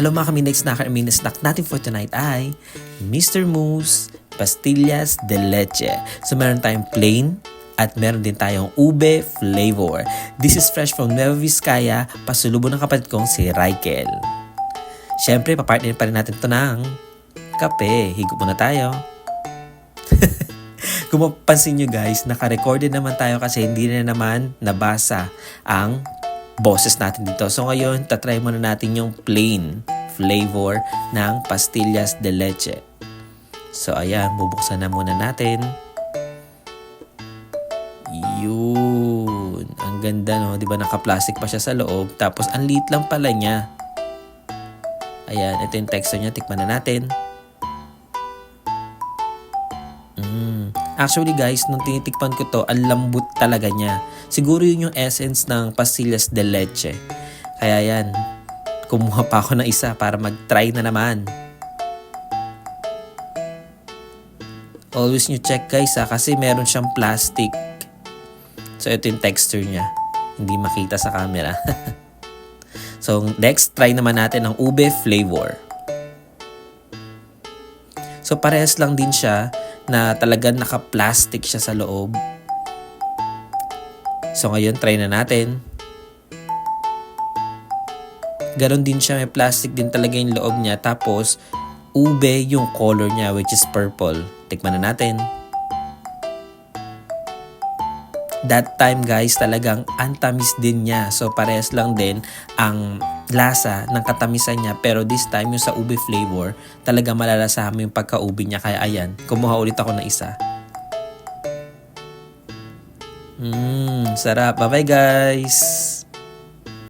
Hello mga kami snacker, snack natin for tonight ay Mr. Moose Pastillas de Leche. So meron tayong plain at meron din tayong ube flavor. This is fresh from Nueva Vizcaya, pasulubong ng kapatid kong si Raikel. Siyempre, papartner pa rin natin ito ng kape. Higop muna tayo. Kung mapapansin nyo guys, naka-recorded naman tayo kasi hindi na naman nabasa ang boses natin dito. So ngayon, tatry muna natin yung plain flavor ng pastillas de leche. So ayan, bubuksan na muna natin. Yun. Ang ganda no, di ba naka-plastic pa siya sa loob. Tapos ang liit lang pala niya. Ayan, ito yung texture niya. Tikman na natin. Actually guys, nung tinitikpan ko to, ang lambot talaga niya. Siguro yun yung essence ng pastillas de leche. Kaya yan, kumuha pa ako ng isa para mag-try na naman. Always nyo check guys kasi meron siyang plastic. So ito yung texture niya. Hindi makita sa camera. So next, try naman natin ang ube flavor. So parehas lang din siya na talagang naka-plastic siya sa loob. So ngayon, try na natin. Ganon din siya, may plastic din talaga yung loob niya. Tapos, ube yung color niya which is purple. Tikman na natin. That time guys, talagang antamis din niya. So parehas lang din ang lasa ng katamisan niya. Pero this time yung sa ube flavor, talaga malalasahan mo yung pagka-ube niya. Kaya ayan, kumuha ulit ako na isa. Sarap. Bye bye guys!